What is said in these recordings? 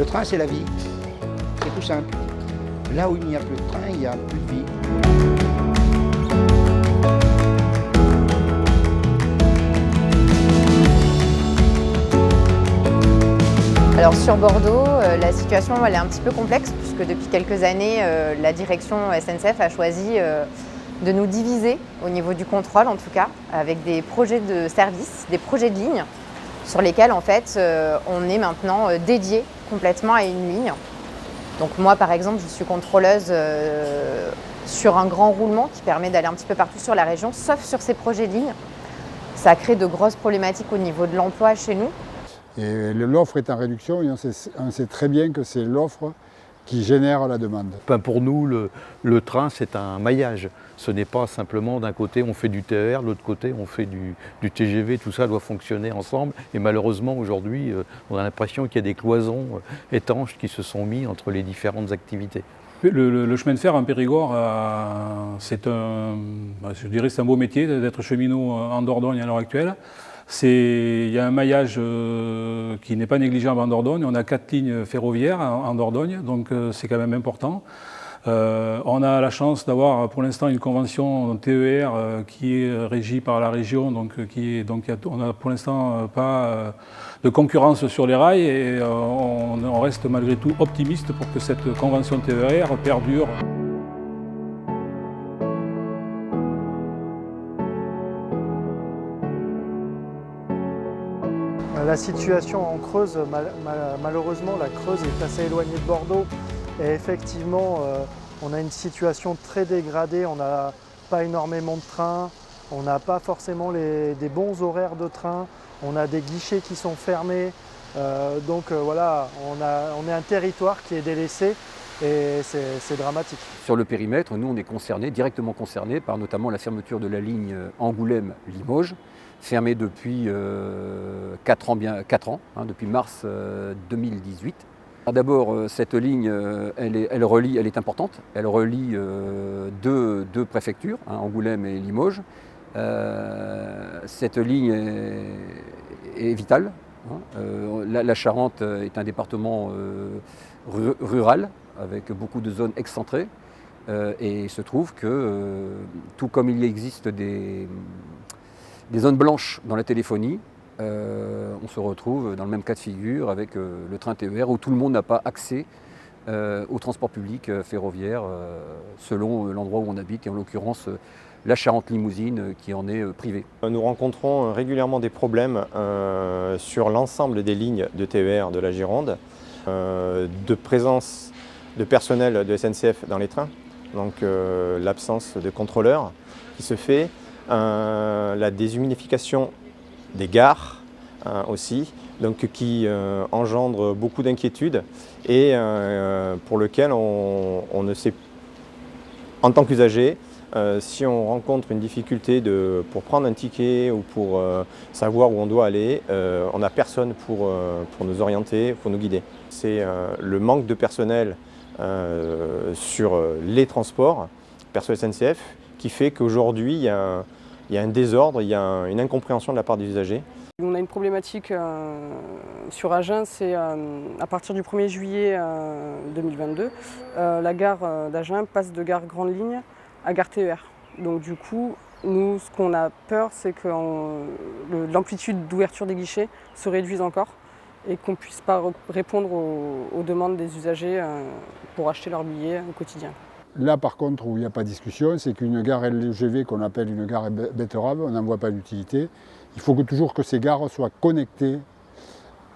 Le train, c'est la vie. C'est tout simple. Là où il n'y a plus de train, il n'y a plus de vie. Alors sur Bordeaux, la situation elle est un petit peu complexe puisque depuis quelques années, la direction SNCF a choisi de nous diviser au niveau du contrôle en tout cas, avec des projets de service, des projets de ligne sur lesquels en fait on est maintenant dédié complètement à une ligne. Donc moi par exemple je suis contrôleuse sur un grand roulement qui permet d'aller un petit peu partout sur la région, sauf sur ces projets de ligne. Ça crée de grosses problématiques au niveau de l'emploi chez nous. Et l'offre est en réduction et on sait très bien que c'est l'offre qui génère la demande. Pour nous, le train, c'est un maillage. Ce n'est pas simplement d'un côté on fait du TER, de l'autre côté on fait du TGV, tout ça doit fonctionner ensemble. Et malheureusement aujourd'hui, on a l'impression qu'il y a des cloisons étanches qui se sont mises entre les différentes activités. Le chemin de fer en Périgord, c'est un beau métier d'être cheminot en Dordogne à l'heure actuelle. Il y a un maillage qui n'est pas négligeable en Dordogne. On a 4 lignes ferroviaires en Dordogne, donc c'est quand même important. On a la chance d'avoir pour l'instant une convention TER qui est régie par la région, on n'a pour l'instant pas de concurrence sur les rails et on reste malgré tout optimiste pour que cette convention TER perdure. La situation en Creuse, malheureusement, la Creuse est assez éloignée de Bordeaux et effectivement, on a une situation très dégradée, on n'a pas énormément de trains, on n'a pas forcément des bons horaires de train, on a des guichets qui sont fermés, voilà, on est un territoire qui est délaissé et c'est dramatique. Sur le périmètre, nous on est directement concernés par notamment la fermeture de la ligne Angoulême-Limoges, fermée depuis 4 ans, depuis mars 2018. D'abord, cette ligne, elle est importante. Elle relie deux préfectures, Angoulême et Limoges. Cette ligne est vitale. La Charente est un département rural avec beaucoup de zones excentrées. Et il se trouve que, tout comme il existe des zones blanches dans la téléphonie, on se retrouve dans le même cas de figure avec le train TER où tout le monde n'a pas accès au transport public ferroviaire selon l'endroit où on habite et en l'occurrence la Charente-Limousine qui en est privée. Nous rencontrons régulièrement des problèmes sur l'ensemble des lignes de TER de la Gironde, de présence de personnel de SNCF dans les trains, donc l'absence de contrôleurs qui se fait, la déshumidification des gares aussi, donc qui engendre beaucoup d'inquiétudes et pour lequel on ne sait, en tant qu'usager, si on rencontre une difficulté pour prendre un ticket ou pour savoir où on doit aller, on n'a personne pour nous orienter, pour nous guider. C'est le manque de personnel sur les transports, perso SNCF, qui fait qu'aujourd'hui il y a un désordre, il y a une incompréhension de la part des usagers. On a une problématique sur Agen, c'est à partir du 1er juillet 2022, la gare d'Agen passe de gare grande ligne à gare TER. Donc du coup, nous, ce qu'on a peur, c'est que l'amplitude d'ouverture des guichets se réduise encore et qu'on ne puisse pas répondre aux demandes des usagers pour acheter leurs billets au quotidien. Là, par contre, où il n'y a pas de discussion, c'est qu'une gare LGV qu'on appelle une gare betterave, on n'en voit pas l'utilité. Il faut toujours que ces gares soient connectées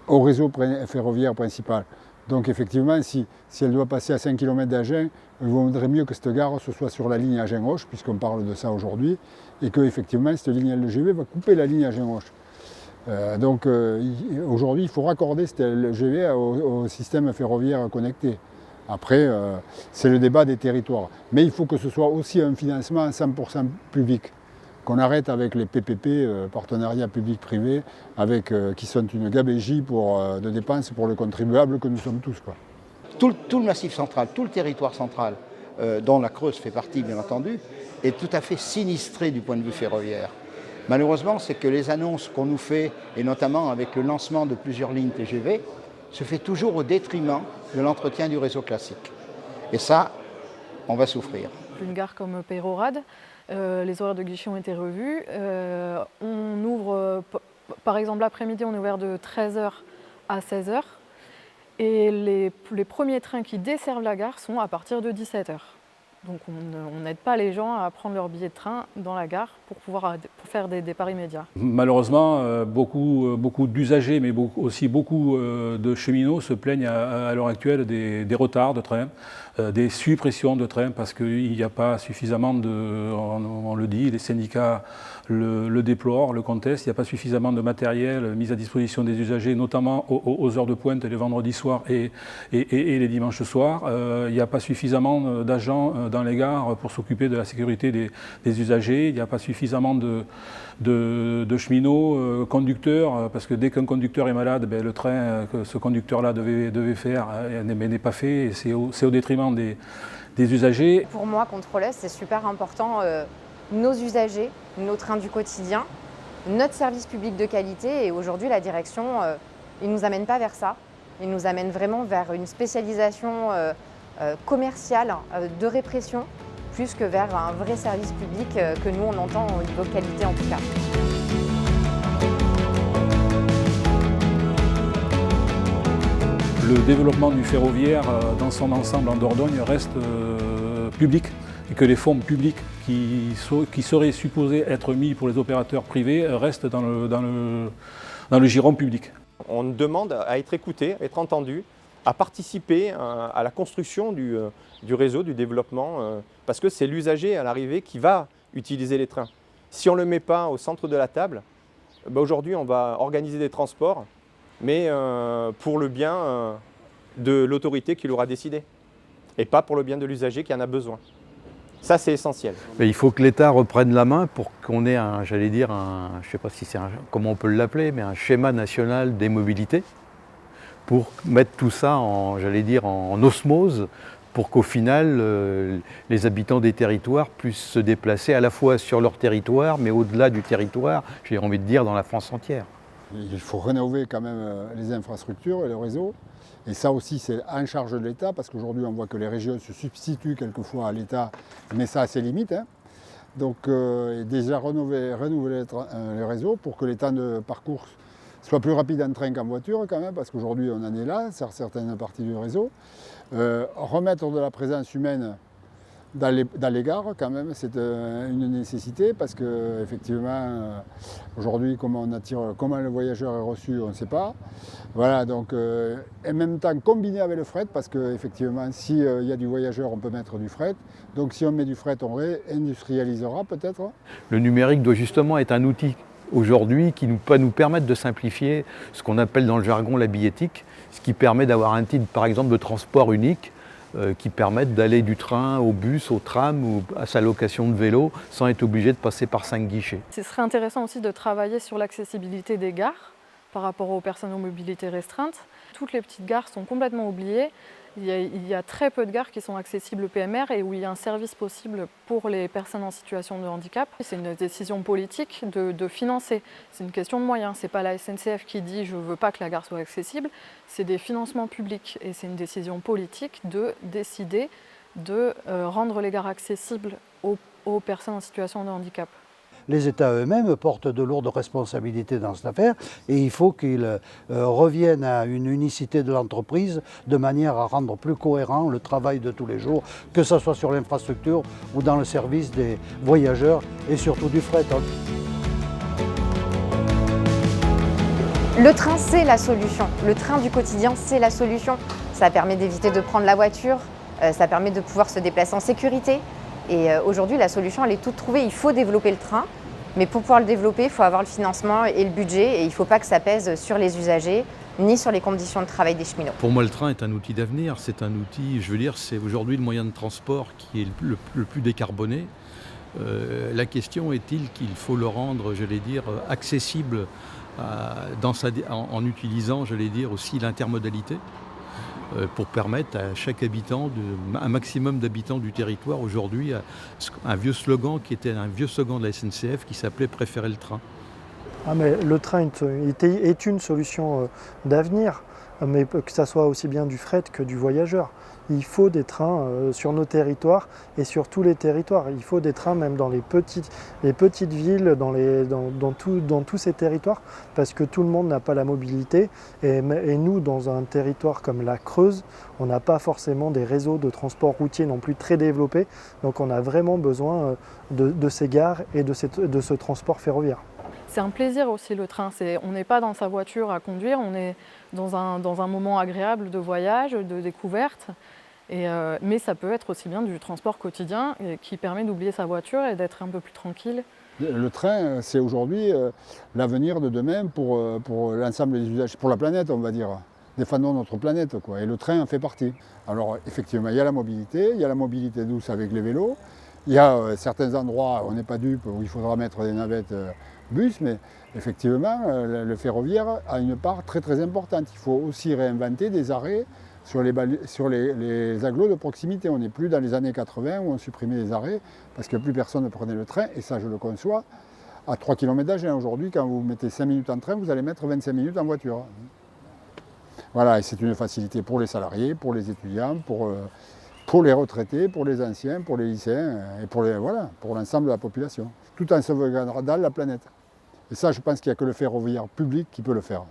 au réseau ferroviaire principal. Donc effectivement, si elle doit passer à 5 km d'Agen, il vaudrait mieux que cette gare se soit sur la ligne Agen-Auch, puisqu'on parle de ça aujourd'hui, et que effectivement cette ligne LGV va couper la ligne Agen-Auch. Aujourd'hui, il faut raccorder cette LGV au système ferroviaire connecté. Après, c'est le débat des territoires. Mais il faut que ce soit aussi un financement à 100% public. Qu'on arrête avec les PPP, partenariats public-privé, qui sont une gabegie de dépenses pour le contribuable que nous sommes tous, quoi. Tout le massif central, tout le territoire central, dont la Creuse fait partie bien entendu, est tout à fait sinistré du point de vue ferroviaire. Malheureusement, c'est que les annonces qu'on nous fait, et notamment avec le lancement de plusieurs lignes TGV, se fait toujours au détriment de l'entretien du réseau classique. Et ça, on va souffrir. Une gare comme Peyrehorade, les horaires de guichet ont été revus. On ouvre, par exemple l'après-midi, on est ouvert de 13h à 16h. Et les premiers trains qui desservent la gare sont à partir de 17h. Donc on n'aide pas les gens à prendre leur billet de train dans la gare pour faire des départs immédiats. Malheureusement, beaucoup d'usagers, mais aussi beaucoup de cheminots se plaignent à l'heure actuelle des retards de train, des suppressions de trains, parce qu'il n'y a pas suffisamment on le dit, les syndicats le déplorent, le contestent, il n'y a pas suffisamment de matériel mis à disposition des usagers, notamment aux heures de pointe, les vendredis soirs et les dimanches soirs. Il n'y a pas suffisamment d'agents dans les gares pour s'occuper de la sécurité des usagers. Il n'y a pas suffisamment de cheminots, conducteurs, parce que dès qu'un conducteur est malade, le train que ce conducteur-là devait faire n'est pas fait, et c'est au détriment des usagers. Pour moi, contrôleuse, c'est super important. Nos usagers, nos trains du quotidien, notre service public de qualité, et aujourd'hui la direction, il ne nous amène pas vers ça. Il nous amène vraiment vers une spécialisation commerciale de répression, plus que vers un vrai service public que nous on entend au niveau qualité en tout cas. Le développement du ferroviaire dans son ensemble en Dordogne reste public, et que les fonds publics qui seraient supposés être mis pour les opérateurs privés restent dans le giron public. On demande à être écouté, à être entendu, à participer à la construction du réseau, du développement, parce que c'est l'usager à l'arrivée qui va utiliser les trains. Si on ne le met pas au centre de la table, aujourd'hui on va organiser des transports, mais pour le bien de l'autorité qui l'aura décidé, et pas pour le bien de l'usager qui en a besoin. Ça, c'est essentiel. Mais il faut que l'État reprenne la main pour qu'on ait je ne sais pas si comment on peut l'appeler, mais un schéma national des mobilités pour mettre tout ça en osmose, pour qu'au final, les habitants des territoires puissent se déplacer à la fois sur leur territoire, mais au-delà du territoire, j'ai envie de dire dans la France entière. Il faut rénover quand même les infrastructures et le réseau. Et ça aussi, c'est en charge de l'État, parce qu'aujourd'hui, on voit que les régions se substituent quelquefois à l'État, mais ça a ses limites. Donc, déjà renouveler les réseaux pour que les temps de parcours soient plus rapides en train qu'en voiture, quand même, parce qu'aujourd'hui, on en est là, sur certaines parties du réseau. Remettre de la présence humaine dans les gares, quand même, c'est une nécessité, parce qu'effectivement, aujourd'hui, comment le voyageur est reçu, on ne sait pas. Voilà, donc, en même temps, combiné avec le fret, parce qu'effectivement, s'il y a du voyageur, on peut mettre du fret. Donc, si on met du fret, on réindustrialisera peut-être. Le numérique doit justement être un outil aujourd'hui qui peut nous permettre de simplifier ce qu'on appelle dans le jargon la billettique, ce qui permet d'avoir un titre, par exemple, de transport unique, qui permettent d'aller du train au bus, au tram ou à sa location de vélo sans être obligé de passer par 5 guichets. Ce serait intéressant aussi de travailler sur l'accessibilité des gares par rapport aux personnes aux mobilités restreintes. Toutes les petites gares sont complètement oubliées. Il y a très peu de gares qui sont accessibles PMR et où il y a un service possible pour les personnes en situation de handicap. C'est une décision politique de financer. C'est une question de moyens. Ce n'est pas la SNCF qui dit « je ne veux pas que la gare soit accessible ». C'est des financements publics et c'est une décision politique de décider de rendre les gares accessibles aux personnes en situation de handicap. Les États eux-mêmes portent de lourdes responsabilités dans cette affaire et il faut qu'ils reviennent à une unicité de l'entreprise de manière à rendre plus cohérent le travail de tous les jours, que ce soit sur l'infrastructure ou dans le service des voyageurs et surtout du fret. Le train, c'est la solution. Le train du quotidien, c'est la solution. Ça permet d'éviter de prendre la voiture, ça permet de pouvoir se déplacer en sécurité. Et aujourd'hui, la solution, elle est toute trouvée. Il faut développer le train, mais pour pouvoir le développer, il faut avoir le financement et le budget. Et il ne faut pas que ça pèse sur les usagers, ni sur les conditions de travail des cheminots. Pour moi, le train est un outil d'avenir. C'est un outil, c'est aujourd'hui le moyen de transport qui est le plus décarboné. La question est-il qu'il faut le rendre, accessible en utilisant, aussi l'intermodalité pour permettre à chaque habitant, un maximum d'habitants du territoire aujourd'hui, un vieux slogan qui était un vieux slogan de la SNCF qui s'appelait « Préférer le train ». Ah mais le train est une solution d'avenir. mais que ça soit aussi bien du fret que du voyageur. Il faut des trains sur nos territoires et sur tous les territoires. Il faut des trains même dans les petites villes, dans tous ces territoires, parce que tout le monde n'a pas la mobilité. Et nous, dans un territoire comme la Creuse, on n'a pas forcément des réseaux de transport routier non plus très développés. Donc on a vraiment besoin de ces gares et de ce transport ferroviaire. C'est un plaisir aussi le train, on n'est pas dans sa voiture à conduire, on est dans un moment agréable de voyage, de découverte, mais ça peut être aussi bien du transport quotidien qui permet d'oublier sa voiture et d'être un peu plus tranquille. Le train, c'est aujourd'hui l'avenir de demain pour l'ensemble des usages, pour la planète on va dire. Défendons notre planète quoi, et le train en fait partie. Alors effectivement, il y a la mobilité douce avec les vélos, il y a certains endroits, on n'est pas dupe, où il faudra mettre des navettes bus, mais effectivement, le ferroviaire a une part très très importante. Il faut aussi réinventer des arrêts sur les agglos de proximité. On n'est plus dans les années 80 où on supprimait les arrêts parce que plus personne ne prenait le train, et ça je le conçois, à 3 km d'âge. Aujourd'hui, quand vous mettez 5 minutes en train, vous allez mettre 25 minutes en voiture. Voilà, et c'est une facilité pour les salariés, pour les étudiants, pour les retraités, pour les anciens, pour les lycéens et pour l'ensemble de la population, tout en sauvegardant la planète. Et ça, je pense qu'il n'y a que le ferroviaire public qui peut le faire.